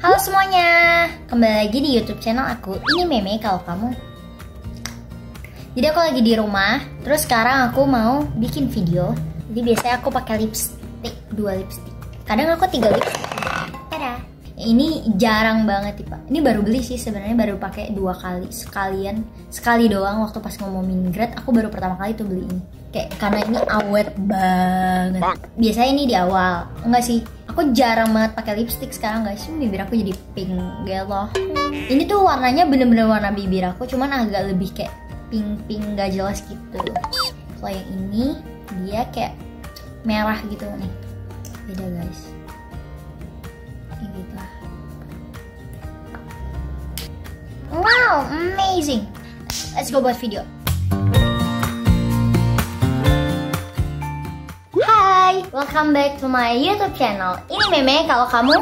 Halo semuanya, kembali lagi di YouTube channel aku. Ini Meme kalau kamu. Jadi aku lagi di rumah, terus sekarang aku mau bikin video. Jadi biasanya aku pakai lipstick, 2 lipstick. Kadang aku 3 lipstick. Tada. Ini jarang banget Pak. Ini baru beli sih sebenarnya, baru pakai 2 kali. Sekali doang waktu pas ngomongin grad, aku baru pertama kali tuh beli ini. Kayak karena ini awet banget. Biasanya ini di awal. Enggak sih, aku jarang banget pakai lipstick sekarang guys. Bibir aku jadi pink gitu loh. Ini tuh warnanya bener-bener warna bibir aku, cuman agak lebih kayak pink gak jelas gitu. Kalau yang ini dia kayak merah gitu nih. Beda guys. Kayak gitu. Wow, amazing. Let's go buat video. Hai, welcome back to my YouTube channel. Ini Meme kalau kamu.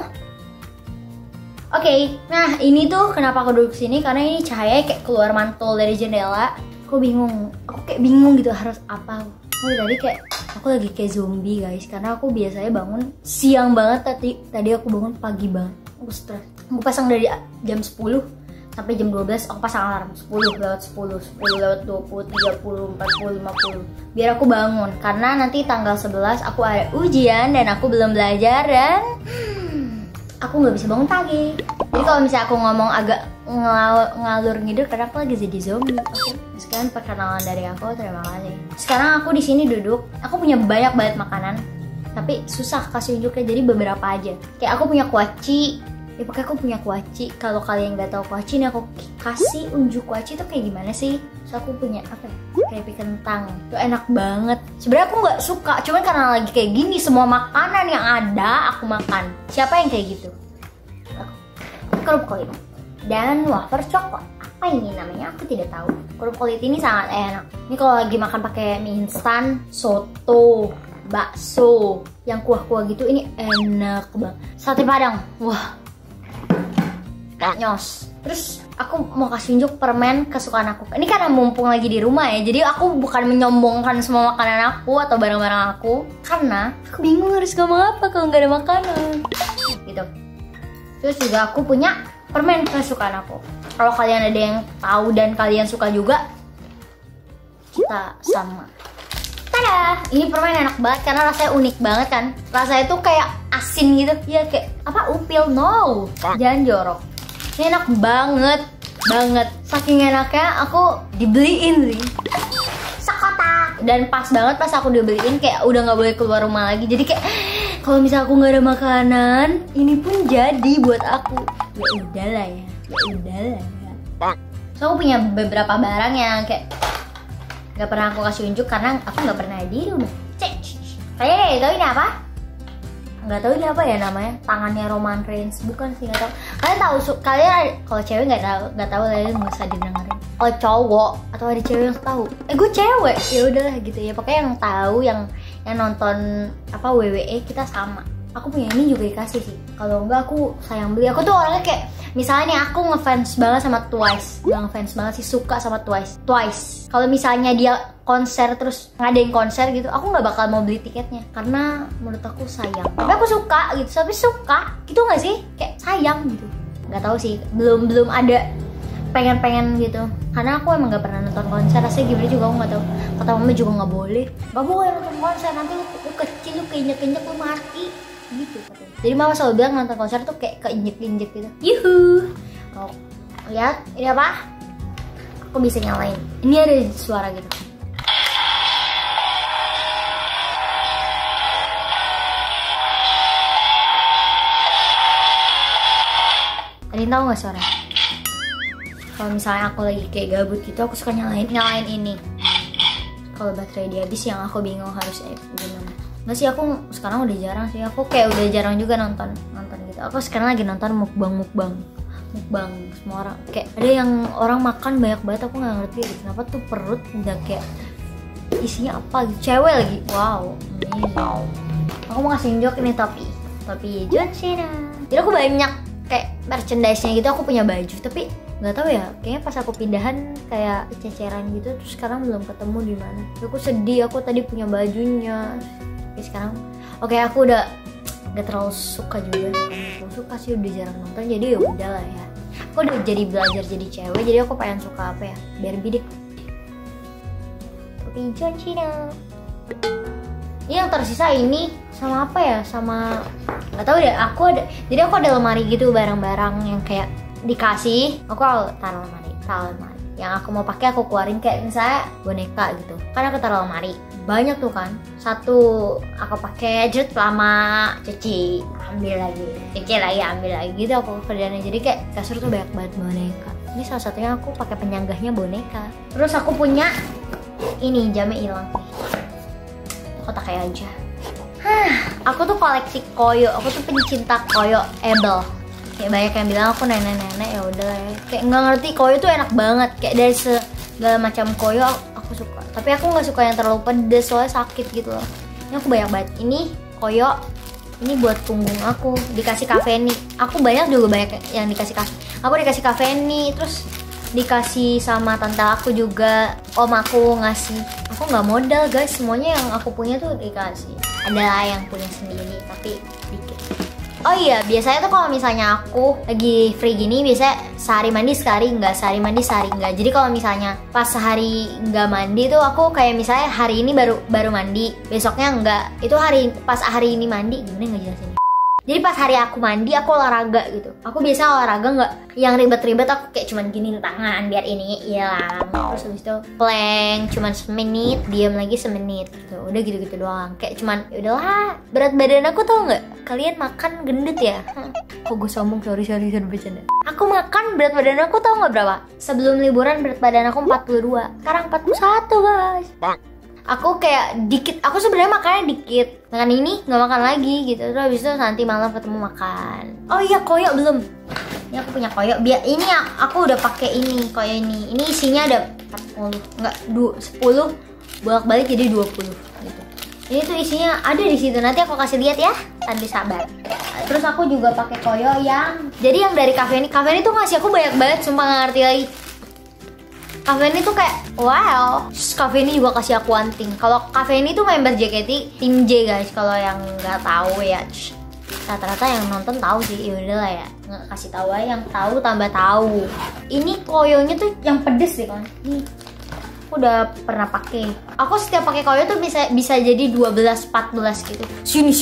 Oke, nah ini tuh kenapa aku duduk sini, karena ini cahaya kayak keluar mantul dari jendela. Aku kayak bingung gitu harus apa. Tadi kayak aku lagi kayak zombie guys, karena aku biasanya bangun siang banget. Tadi aku bangun pagi banget. Aku stres. Aku pasang dari jam 10 sampai jam 12. Aku pasang alarm 10 lewat 10, 10 lewat 20, 30, 40, 50. Biar aku bangun, karena nanti tanggal 11 aku ada ujian dan aku belum belajar dan aku nggak bisa bangun pagi. Jadi kalau misalnya aku ngomong agak ngalur ngidur karena aku lagi jadi zombie. Oke. Sekian perkenalan dari aku, terima kasih. Sekarang aku di sini duduk. Aku punya banyak banget makanan, tapi susah kasih unjuknya, jadi beberapa aja. Kayak aku punya kuaci. Ya pokoknya aku punya kuaci. Kalau kalian nggak tahu kuaci, ini aku kasih unjuk kuaci tuh kayak gimana sih? So aku punya apa ya? Keripik kentang. Itu enak banget. Sebenarnya aku nggak suka, cuman karena lagi kayak gini semua makanan yang ada aku makan. Siapa yang kayak gitu? Kerupuk kulit dan wafer coklat. Apa ini namanya? Aku tidak tahu. Kerupuk kulit ini sangat enak. Ini kalau lagi makan pakai mie instan, soto, bakso, yang kuah-kuah gitu, ini enak banget. Sate Padang, wah, nyos. Terus aku mau kasih unjuk permen kesukaan aku. Ini karena mumpung lagi di rumah ya, jadi aku bukan menyombongkan semua makanan aku atau barang-barang aku, karena aku bingung harus ngomong apa kalau nggak ada makanan. Gitu. Terus juga aku punya permen kesukaan aku. Kalau kalian ada yang tahu dan kalian suka juga, kita sama. Tada! Ini permen enak banget karena rasanya unik banget kan. Rasanya tuh kayak asin gitu. Ya kayak apa? Upil, no. Jangan jorok. Ini enak banget. Saking enaknya aku dibeliin sih. Sekota. Dan pas banget pas aku dibeliin kayak udah nggak boleh keluar rumah lagi. Jadi kayak kalau misalnya aku nggak ada makanan, ini pun jadi buat aku. Ya udahlah ya. So aku punya beberapa barang yang kayak nggak pernah aku kasih unjuk karena aku nggak pernah di rumah. Kalian tahu ini apa? Nggak tahu ini apa ya namanya? Tangannya Roman Reigns, bukan sih, nggak tahu. Kalian tahu? Kalian kalau cewek nggak tahu kalian nggak usah didengerin. Kalau cowok atau ada cewek yang tahu, gue cewek, ya udahlah gitu ya. Pokoknya yang tahu, yang nonton apa WWE kita sama. Aku punya ini juga dikasih sih. Kalau enggak aku sayang beli. Aku tuh orangnya kayak misalnya nih aku ngefans banget sama Twice. Gak ngefans banget sih, suka sama Twice. Kalau misalnya dia konser terus ngadain konser gitu, aku nggak bakal mau beli tiketnya karena menurut aku sayang. Tapi aku suka gitu, tapi suka gitu nggak sih? Kayak sayang gitu. Nggak tahu sih, belum ada pengen gitu. Karena aku emang nggak pernah nonton konser. Rasanya gimana juga aku nggak tahu. Kata mama juga nggak boleh nonton konser, nanti lu kecil, lu keinjek-injek, lu mati gitu katanya. Jadi mama selalu bilang nonton konser tuh kayak keinjek-injek gitu. Yuhu. Oh, lihat ini apa? Aku bisa nyalain. Ini ada suara gitu. Kalian tahu nggak suara? Kalau misalnya aku lagi kayak gabut gitu, aku suka nyalain ini. Kalau baterai dia habis, yang aku bingung harusnya gimana. Nggak sih, aku sekarang udah jarang sih. Aku kayak udah jarang juga nonton gitu. Aku sekarang lagi nonton mukbang semua orang. Kayak ada yang orang makan banyak banget, aku nggak ngerti kenapa tuh perut udah kayak isinya apa gitu. Cewek lagi. Wow, amazing. Aku mau kasih unjuk ini topi John Cena. Jadi aku banyak kayak merchandise-nya gitu. Aku punya baju, tapi nggak tahu ya, kayaknya pas aku pindahan kayak ceceran gitu, terus sekarang belum ketemu di mana. Aku sedih, aku tadi punya bajunya. Oke, sekarang aku udah nggak terlalu suka juga. Aku suka sih, udah jarang nonton jadi ya udah lah ya. Aku udah jadi belajar jadi cewek, jadi aku pengen suka apa ya, Barbie deh. Oke, John Cena. Ini yang tersisa ini sama apa ya, sama nggak tahu deh. Jadi aku ada lemari gitu barang-barang yang kayak dikasih, aku taruh lemari. Yang aku mau pakai aku keluarin, kayak misalnya boneka gitu kan, aku taruh lemari. Banyak tuh kan, satu aku pakai jet lama, cuci ambil lagi, cuci lagi ambil lagi gitu aku kerjanya. Jadi kayak kasur tuh banyak banget boneka. Ini salah satunya aku pakai penyanggahnya boneka. Terus aku punya ini jamnya hilang nih, aku pakai aja. Aku tuh koleksi koyo, aku tuh pencinta koyo Ebel. Kayak banyak yang bilang aku nenek-nenek, ya udah ya. Kayak nggak ngerti, koyo tuh enak banget. Kayak dari segala macam koyo aku suka. Tapi aku nggak suka yang terlalu pedes soalnya sakit gitu loh. Ini aku banyak banget. Ini koyo, ini buat punggung aku. Dikasih kafeni. Aku banyak juga banyak yang dikasih kafeni. Aku dikasih kafeni, terus dikasih sama tante aku juga. Om aku ngasih. Aku nggak modal guys, semuanya yang aku punya tuh dikasih. Ada yang punya sendiri tapi dikit. Oh iya, biasanya tuh kalau misalnya aku lagi free gini, biasanya sehari mandi sehari enggak, sehari mandi sehari enggak. Jadi kalau misalnya pas sehari enggak mandi tuh aku kayak misalnya hari ini baru mandi, besoknya enggak. Itu pas hari ini mandi, gimana nggak jelasin? Jadi pas hari aku mandi aku olahraga gitu. Aku biasa olahraga nggak yang ribet-ribet, aku kayak cuman gini tangan biar ini hilang. Terus habis itu plank cuman semenit, diam lagi semenit gitu. Udah gitu-gitu doang. Kayak cuman ya udahlah. Berat badan aku tau nggak? Kalian makan gendut ya? Kok gue sombong, sorry bercanda. Aku makan berat badan aku tau nggak berapa? Sebelum liburan berat badan aku 42. Sekarang 41 guys. Aku kayak dikit, aku sebenarnya makannya dikit, makan ini nggak makan lagi gitu. Terus habis itu nanti malam ketemu makan. Oh iya, koyo belum. Ini aku punya koyo. Biar ini aku udah pakai ini koyo ini. Ini isinya ada 40, nggak 10 bolak-balik jadi 20 gitu. Ini tuh isinya ada di situ. Nanti aku kasih lihat ya. Tadi sabar. Terus aku juga pakai koyo yang jadi yang dari cafe ini tuh ngasih aku banyak banget, sumpah nggak ngerti lagi. Cafe ini tuh kayak wow. Cafe ini juga kasih aku anting. Kalau Cafe ini tuh member JKT tim J guys. Kalau yang nggak tahu ya, rata-rata yang nonton tahu sih. Ya udahlah ya, nggak kasih tahu aja, yang tahu tambah tahu. Ini koyonya tuh yang pedes deh kan. Nih, aku udah pernah pakai. Aku setiap pakai koyo tuh bisa jadi 12-14 gitu. Sini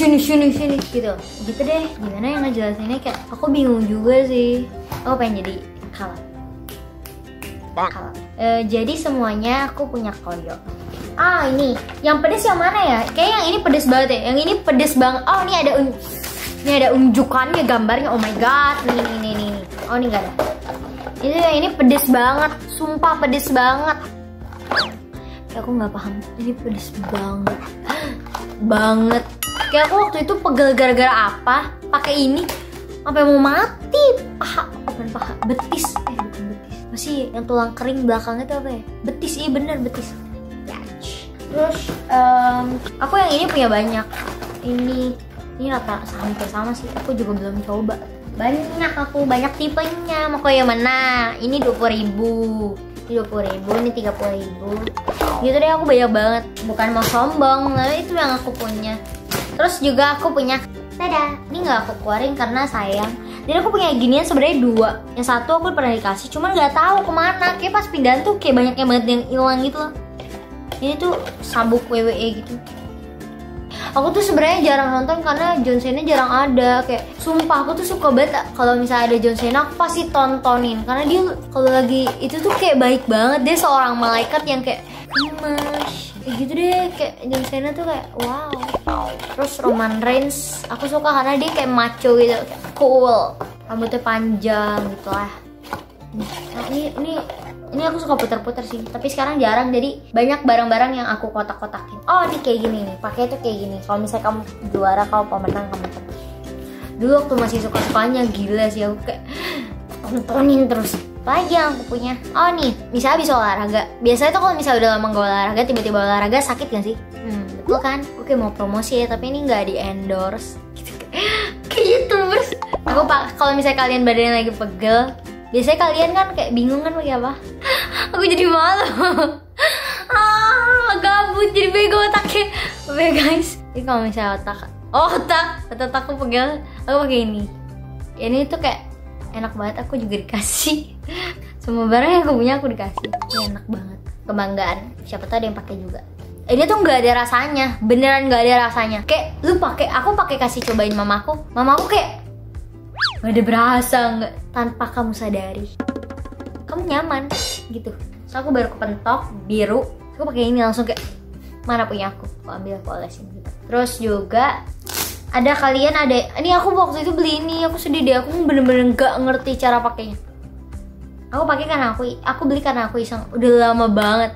gitu. Gitu deh. Gimana yang ngejelasinnya, kayak aku bingung juga sih. Aku pengen jadi kalap. Jadi semuanya aku punya koyo. Ini yang pedes yang mana ya? Kayak yang ini pedes banget ya. Yang ini pedes banget. Oh, ini ada unjukannya, gambarnya. Oh my god. Nih. Oh, ini enggak ada. Ini pedes banget. Sumpah pedes banget. Kayak aku nggak paham. Ini pedes banget. Kayak aku waktu itu pegel gara-gara apa? Pakai ini sampai mau mati. Paha. Betis. Bukan betis. Masih yang tulang kering belakangnya itu apa ya? Betis, iya bener betis. Terus aku yang ini punya banyak. Ini rata hampir sama sih. Aku juga belum coba. Banyak tipenya. Mau kayak mana? Ini 20.000. Ini 20.000, ini 30.000. Gitu deh, aku banyak banget. Bukan mau sombong, nah itu yang aku punya. Terus juga aku punya tada. Ini nggak aku keluarin karena sayang. Jadi aku punya ginian sebenarnya 2. Yang satu aku pernah dikasih, cuman nggak tahu kemana. Kayak pas pindahan tuh kayak banyaknya banget yang hilang gitu loh. Ini tuh sabuk WWE gitu. Aku tuh sebenarnya jarang nonton karena John Cena jarang ada. Kayak sumpah aku tuh suka banget kalau misalnya ada John Cena aku pasti tontonin. Karena dia kalau lagi itu tuh kayak baik banget. Dia seorang malaikat yang kayak gemes. Kayak gitu deh, kayak John Cena tuh kayak wow. Terus Roman Reigns aku suka karena dia kayak macho gitu, kayak cool. Rambutnya panjang gitu lah. Nah ini aku suka puter-puter sih, tapi sekarang jarang, jadi banyak barang-barang yang aku kotak-kotakin. Oh, ini kayak gini nih, pakai tuh kayak gini. Kalau misalnya kamu juara, kalau pemenang kamu dapat. Dulu waktu masih suka-sukanya, gila sih aku kayak tontonin terus. Apalagi yang aku punya? Oh nih, misalnya bisa olahraga. Biasanya tuh kalau misalnya udah lama gak olahraga, tiba-tiba olahraga sakit gak sih? Betul kan? Oke, mau promosi ya, tapi ini nggak di endorse. Kayak YouTubers. Aku kalau misalnya kalian badannya lagi pegel, biasanya kalian kan kayak bingung kan pakai apa? Aku jadi malu. Gabut jadi bego otaknya. Oke guys, ini kalau misalnya otak aku pegang, aku pakai ini tuh kayak enak banget, aku juga dikasih. Semua barang yang aku punya aku dikasih. Ini enak banget, kebanggaan. Siapa tahu ada yang pakai juga. Ini tuh nggak ada rasanya, beneran nggak ada rasanya. Kayak lu pakai, aku pakai kasih cobain mamaku kayak nggak ada berasa, nggak, tanpa kamu sadari. Kamu nyaman gitu. So aku baru kepentok biru, aku pakai ini langsung kayak mana punya aku ambil, aku olesin gitu. Terus juga ada ini aku waktu itu beli ini, aku sedih deh, aku bener-bener nggak ngerti cara pakainya. Aku pakai karena aku beli karena aku iseng, udah lama banget,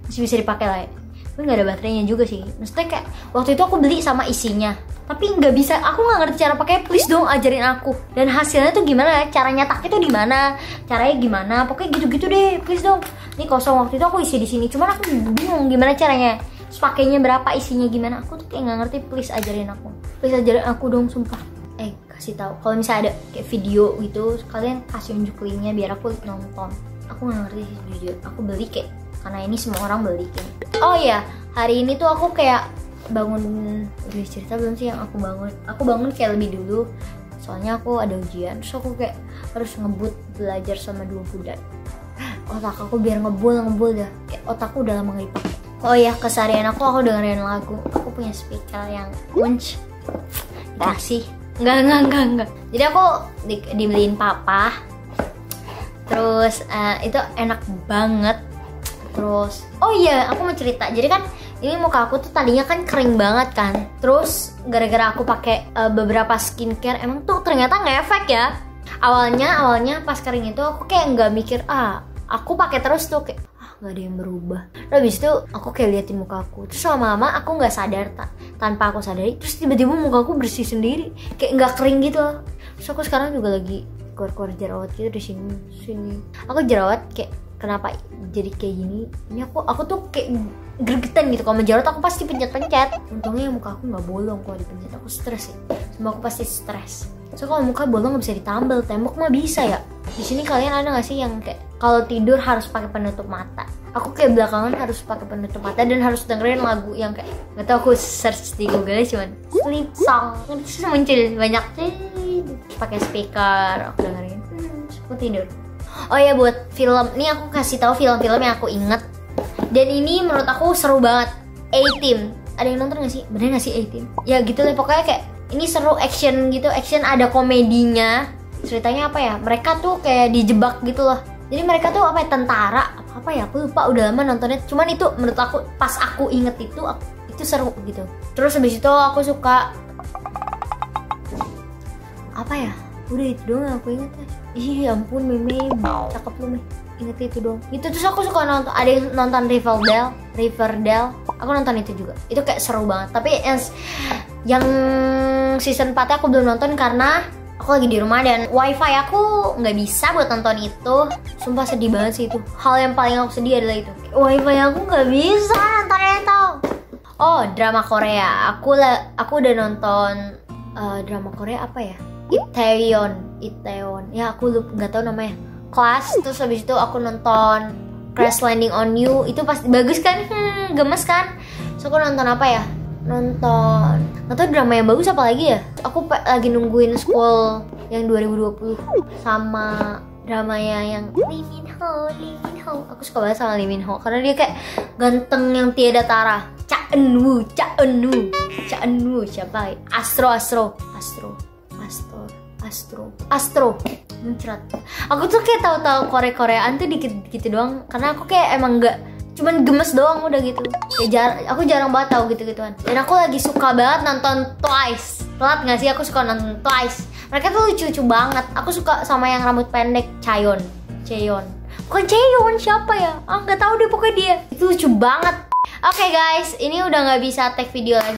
masih bisa dipakai lah ya. Tapi nggak ada baterainya juga sih. Maksudnya kayak waktu itu aku beli sama isinya, tapi nggak bisa, aku nggak ngerti cara pakai. Please dong ajarin aku. Dan hasilnya tuh gimana? Cara nyetak itu di mana? Caranya gimana? Pokoknya gitu-gitu deh. Please dong. Ini kosong waktu itu aku isi di sini. Cuman aku bingung gimana caranya. Terus pakainya berapa, isinya gimana? Aku tuh kayak nggak ngerti. Please ajarin aku. Please ajarin aku dong, sumpah. Kasih tahu. Kalau misalnya ada kayak video gitu, kalian kasih unjuk linknya biar aku nonton. Aku nggak ngerti sih jujur. Aku beli kayak karena ini semua orang beli kayak. Oh iya, hari ini tuh aku kayak bangun, udah cerita belum sih yang aku bangun? Aku bangun kayak lebih dulu, soalnya aku ada ujian, terus aku kayak harus ngebut belajar sama 2 bulan. Otak aku biar ngebul dah, kayak otakku udah lama nggak dipakai. Oh iya, keseharian aku dengerin lagu. Aku punya speaker yang kunci, dikasih. Enggak. Jadi aku dibeliin papa. Terus itu enak banget. Terus, oh iya, aku mau cerita. Jadi kan ini muka aku tuh tadinya kan kering banget kan. Terus gara-gara aku pakai beberapa skincare, emang tuh ternyata ngefek ya. Awalnya pas kering itu aku kayak nggak mikir, aku pakai terus tuh kayak nggak ada yang berubah. Terus habis itu aku kayak liatin muka aku. Terus lama-lama aku nggak sadar, tanpa aku sadari, terus tiba-tiba muka aku bersih sendiri, kayak nggak kering gitu. Terus aku sekarang juga lagi keluar jerawat gitu di sini. Aku jerawat kayak kenapa jadi kayak gini? Ini aku tuh kayak gregetan gitu. Kalau jerawat aku pasti pencet-pencet. Untungnya muka aku nggak bolong kalau dipencet. Aku stres sih. Semua aku pasti stres. So kalau muka bolong nggak bisa ditambal, tembok mah bisa ya. Di sini kalian ada nggak sih yang kayak kalau tidur harus pakai penutup mata? Aku kayak belakangan harus pakai penutup mata dan harus dengerin lagu yang kayak nggak tahu, aku search di Google cuman sleep song, terus muncul banyak pakai speaker, aku dengerin, aku tidur. Oh ya, buat film, nih aku kasih tahu film-film yang aku inget dan ini menurut aku seru banget. A-Team, ada yang nonton nggak sih? Bener nggak sih A-Team? Ya gitu lah pokoknya, kayak ini seru, action gitu, action ada komedinya. Ceritanya apa ya? Mereka tuh kayak dijebak gitu loh. Jadi mereka tuh apa ya, tentara apa ya, aku lupa, udah lama nontonnya. Cuman itu menurut aku pas aku inget itu seru gitu. Terus habis itu aku suka apa ya? Udah itu doang yang aku inget. Ih ampun Meme, cakep lu Meme. Inget itu dong. Itu terus aku suka nonton, ada yang nonton Riverdale. Aku nonton itu juga. Itu kayak seru banget. Tapi yang season 4 aku belum nonton karena aku lagi di rumah dan wifi aku nggak bisa buat nonton itu. Sumpah sedih banget sih itu. Hal yang paling aku sedih adalah itu. Wifi aku nggak bisa nonton itu. Oh, drama Korea. Aku udah nonton drama Korea apa ya? Itaewon. Ya aku lupa, nggak tahu namanya. Class. Terus habis itu aku nonton Crash Landing on You. Itu pasti bagus kan? Gemes kan? So aku nonton apa ya? Nonton nggak tahu drama yang bagus apa lagi ya. Aku lagi nungguin School yang 2020 sama dramanya yang Lee Min Ho. Aku suka banget sama Lee Min Ho karena dia kayak ganteng yang tiada tara. Cha Eun Woo siapa? Astro muncrat. Aku tuh kayak tahu Koreaan tuh dikit doang karena aku kayak emang nggak, cuman gemes doang udah gitu. Aku jarang banget tahu gitu-gituan. Dan aku lagi suka banget nonton Twice. Telat nggak sih, aku suka nonton Twice. Mereka tuh lucu-lucu banget. Aku suka sama yang rambut pendek, Chaeyeon. Bukan Chaeyeon, siapa ya? Nggak tahu deh, pokoknya dia. Itu lucu banget. Oke guys, ini udah nggak bisa take video lagi